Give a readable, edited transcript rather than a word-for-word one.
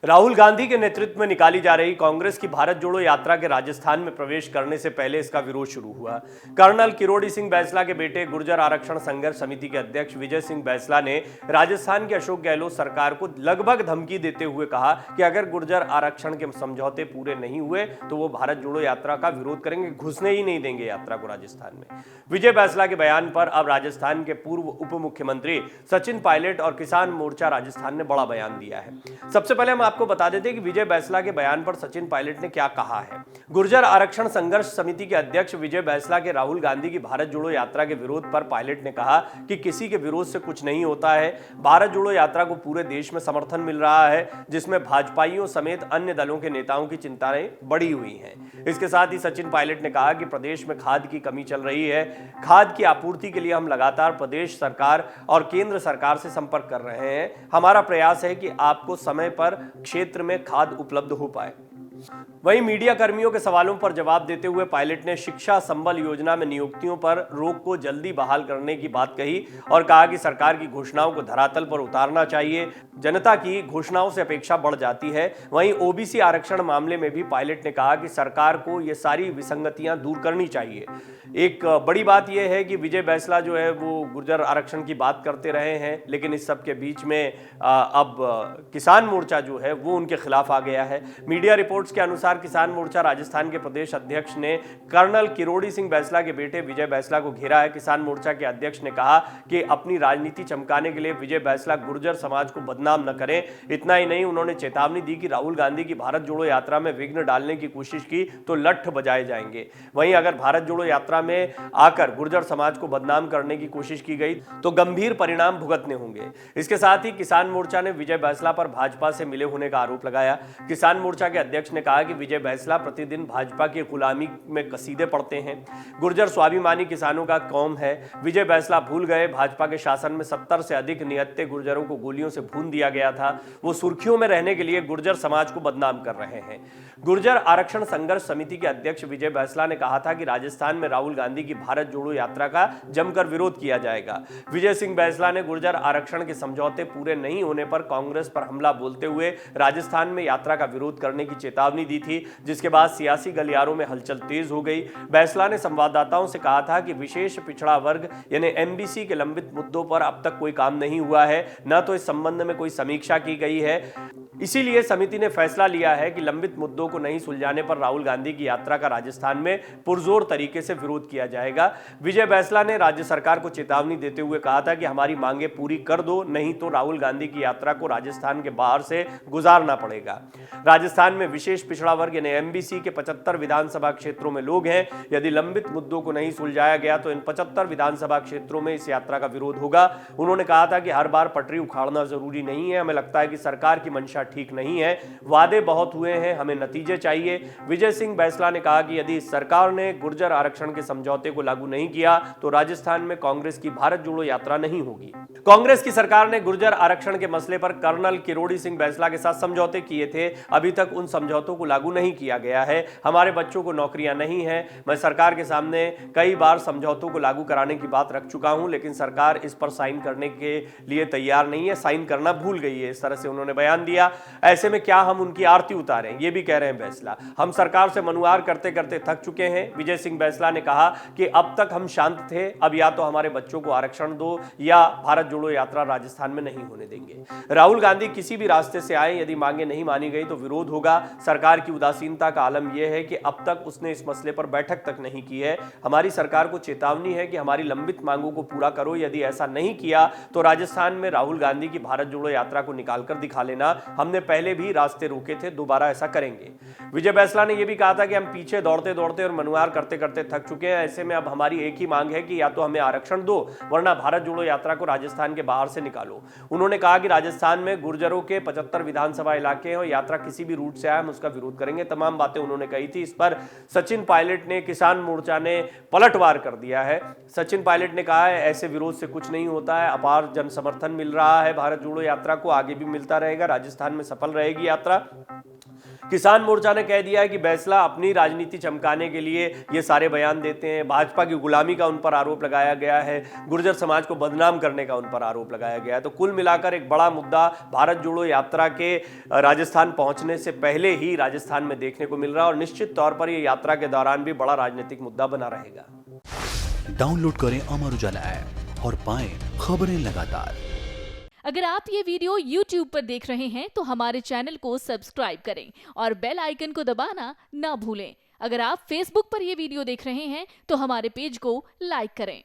राहुल गांधी के नेतृत्व में निकाली जा रही कांग्रेस की भारत जोड़ो यात्रा के राजस्थान में प्रवेश करने से पहले इसका विरोध शुरू हुआ। कर्नल किरोड़ी सिंह बैंसला के बेटे गुर्जर आरक्षण संघर्ष समिति के अध्यक्ष विजय सिंह बैंसला ने राजस्थान के अशोक गहलोत सरकार को लगभग धमकी देते हुए कहा कि अगर गुर्जर आरक्षण के समझौते पूरे नहीं हुए तो वो भारत जोड़ो यात्रा का विरोध करेंगे, घुसने ही नहीं देंगे यात्रा को राजस्थान में। विजय बैंसला के बयान पर अब राजस्थान के पूर्व उप मुख्यमंत्री सचिन पायलट और किसान मोर्चा राजस्थान ने बड़ा बयान दिया है। सबसे पहले हम आपको बता देते हैं कि विजय बैंसला के बयान पर सचिन पायलट ने क्या कहा है। गुर्जर आरक्षण संघर्ष समिति के अध्यक्ष विजय बैंसला के राहुल गांधी की भारत जोड़ो यात्रा के विरोध पर पायलट ने कहा कि किसी के विरोध से कुछ नहीं होता है। भारत जोड़ो यात्रा को पूरे देश में समर्थन मिल रहा है, जिसमें भाजपाइयों समेत अन्य दलों के नेताओं की चिंताएं बढ़ी हुई हैं। इसके साथ ही सचिन पायलट ने कहा कि प्रदेश में खाद की कमी चल रही है। खाद की आपूर्ति के लिए हम लगातार प्रदेश सरकार और केंद्र सरकार से संपर्क कर रहे हैं। हमारा प्रयास है कि आपको समय पर क्षेत्र में खाद उपलब्ध हो पाए। वहीं मीडिया कर्मियों के सवालों पर जवाब देते हुए पायलट ने शिक्षा संबल योजना में नियुक्तियों पर रोक को जल्दी बहाल करने की बात कही और कहा कि सरकार की घोषणाओं को धरातल पर उतारना चाहिए। जनता की घोषणाओं से अपेक्षा बढ़ जाती है। वहीं ओबीसी आरक्षण मामले में भी पायलट ने कहा कि सरकार को ये सारी विसंगतियां दूर करनी चाहिए। एक बड़ी बात यह है कि विजय बैंसला जो है वो गुर्जर आरक्षण की बात करते रहे हैं, लेकिन इस सब के बीच में अब किसान मोर्चा जो है वो उनके खिलाफ आ गया है। मीडिया रिपोर्ट्स के अनुसार किसान मोर्चा राजस्थान के प्रदेश अध्यक्ष ने कर्नल किरोड़ी सिंह बैंसला के बेटे विजय बैंसला को घेरा है। किसान मोर्चा के अध्यक्ष ने कहा कि अपनी राजनीति चमकाने के लिए विजय बैंसला गुर्जर समाज को बदनाम न करें। इतना ही नहीं, उन्होंने चेतावनी दी कि राहुल गांधी की भारत जोड़ो यात्रा में विघ्न डालने की कोशिश की तो लठ बजाए जाएंगे। वहीं अगर भारत जोड़ो यात्रा में आकर गुर्जर समाज को बदनाम करने की कोशिश की गई तो गंभीर परिणाम भुगतने होंगे। इसके साथ ही किसान मोर्चा ने विजय बैंसला पर भाजपा से मिले होने का आरोप लगाया। किसान मोर्चा के अध्यक्ष ने कहा कि विजय बैंसला प्रतिदिन भाजपा की गुलामी में कसीदे पढ़ते हैं। गुर्जर स्वाभिमानी किसानों का कौम है। विजय बैंसला भूल गए भाजपा के शासन में 70 से अधिक निहत्थे गुर्जरों को गोलियों से भून दिया गया था। वो सुर्खियों में रहने के लिए गुर्जर समाज को बदनाम कर रहे हैं। गुर्जर आरक्षण संघर्ष समिति के अध्यक्ष विजय बैंसला ने कहा था कि राजस्थान में राहुल गांधी की भारत जोड़ो यात्रा का जमकर विरोध किया जाएगा। विजय सिंह बैंसला ने गुर्जर आरक्षण के समझौते पूरे नहीं होने पर कांग्रेस पर हमला बोलते हुए राजस्थान में यात्रा का विरोध करने की चेतावनी दी थी, जिसके बाद सियासी गलियारों में हलचल तेज हो गई। बैंसला ने संवाददाताओं से कहा था कि विशेष पिछड़ा वर्ग यानी एमबीसी के लंबित मुद्दों पर अब तक कोई काम नहीं हुआ है, न तो इस संबंध में कोई समीक्षा की गई है। इसीलिए समिति ने फैसला लिया है कि लंबित मुद्दों को नहीं सुलझाने पर राहुल गांधी की यात्रा का राजस्थान में पुरजोर तरीके से विरोध किया जाएगा। विजय बैंसला ने राज्य सरकार को चेतावनी देते हुए कहा था कि हमारी मांगे पूरी कर दो, नहीं तो राहुल गांधी की यात्रा को राजस्थान के बाहर से गुजारना पड़ेगा। राजस्थान में विशेष पिछड़ा वर्ग यानी एमबीसी के 75 विधानसभा क्षेत्रों में लोग हैं। यदि लंबित मुद्दों को नहीं सुलझाया गया तो इन 75 विधानसभा क्षेत्रों में इस यात्रा का विरोध होगा। उन्होंने कहा था कि हर बार पटरी उखाड़ना जरूरी नहीं है। हमें लगता है कि सरकार की मंशा ठीक नहीं है। वादे बहुत हुए हैं, हमें नतीजे चाहिए। विजय सिंह बैंसला ने कहा कि यदि सरकार ने गुर्जर आरक्षण के समझौते को लागू नहीं किया तो राजस्थान में कांग्रेस की भारत जोड़ो यात्रा नहीं होगी। कांग्रेस की सरकार ने गुर्जर आरक्षण के मसले पर कर्नल किरोड़ी सिंह बैंसला के साथ समझौते किए थे। अभी तक उन समझौतों को लागू नहीं किया गया है। हमारे बच्चों को नौकरियां नहीं है। मैं सरकार के सामने कई बार समझौतों को लागू कराने की बात रख चुका हूं, लेकिन सरकार इस पर साइन करने के लिए तैयार नहीं है, साइन करना भूल गई है। इस तरह से उन्होंने बयान दिया। ऐसे में क्या हम उनकी आरती उतारें, ये भी कह रहे हैं बैंसला। हम सरकार से मनुआर करते करते थक चुके हैं। विजय सिंह बैंसला ने कहा कि अब तक हम शांत थे, अब या तो हमारे बच्चों को आरक्षण दो या भारत जोड़ो यात्रा राजस्थान में नहीं होने देंगे। राहुल गांधी किसी भी रास्ते से आए, यदि मांगे नहीं मानी गई तो विरोध होगा। सरकार की उदासीनता का आलम यह है कि अब तक उसने इस मसले पर बैठक तक नहीं की है। हमारी सरकार को चेतावनी है कि हमारी लंबित मांगों को पूरा करो। यदि ऐसा नहीं किया तो राजस्थान में राहुल गांधी की भारत जोड़ो यात्रा को निकालकर दिखा लेना। हमने पहले भी रास्ते रोके थे, दोबारा ऐसा करेंगे। विजय बैंसला ने यह भी कहा था कि हम पीछे दौड़ते दौड़ते और मनुआर करते करते थक चुके हैं। ऐसे में अब हमारी एक ही मांग है कि या तो हमें आरक्षण दो, वरना भारत जोड़ो यात्रा को राजस्थान के बाहर से निकालो। उन्होंने कहा कि राजस्थान में गुर्जरों के 75 विधानसभा इलाके हैं और यात्रा किसी भी रूट से आए हम उसका विरोध करेंगे। तमाम बातें उन्होंने कही थी। इस पर सचिन पायलट ने, किसान मोर्चा ने पलटवार कर दिया है। सचिन पायलट ने कहा है ऐसे विरोध से कुछ नहीं होता है। अपार जन समर्थन मिल रहा है भारत जोड़ो यात्रा को, आगे भी मिलता रहेगा। राजस्थान में सफल रहेगी यात्रा। किसान मोर्चा ने कह दिया है कि बैसला अपनी राजनीति चमकाने के लिए ये सारे बयान देते हैं। भाजपा की गुलामी का उन पर आरोप लगाया गया है, गुर्जर समाज को बदनाम करने का उन पर आरोप लगाया गया है। तो कुल मिलाकर एक बड़ा मुद्दा भारत जोड़ो यात्रा के राजस्थान पहुंचने से पहले ही राजस्थान में देखने को मिल रहा है और निश्चित तौर पर यह यात्रा के दौरान भी बड़ा राजनीतिक मुद्दा बना रहेगा। डाउनलोड करें अमर उजाला ऐप और पाएं खबरें लगातार। अगर आप ये वीडियो YouTube पर देख रहे हैं तो हमारे चैनल को सब्सक्राइब करें और बेल आइकन को दबाना ना भूलें। अगर आप Facebook पर ये वीडियो देख रहे हैं तो हमारे पेज को लाइक करें।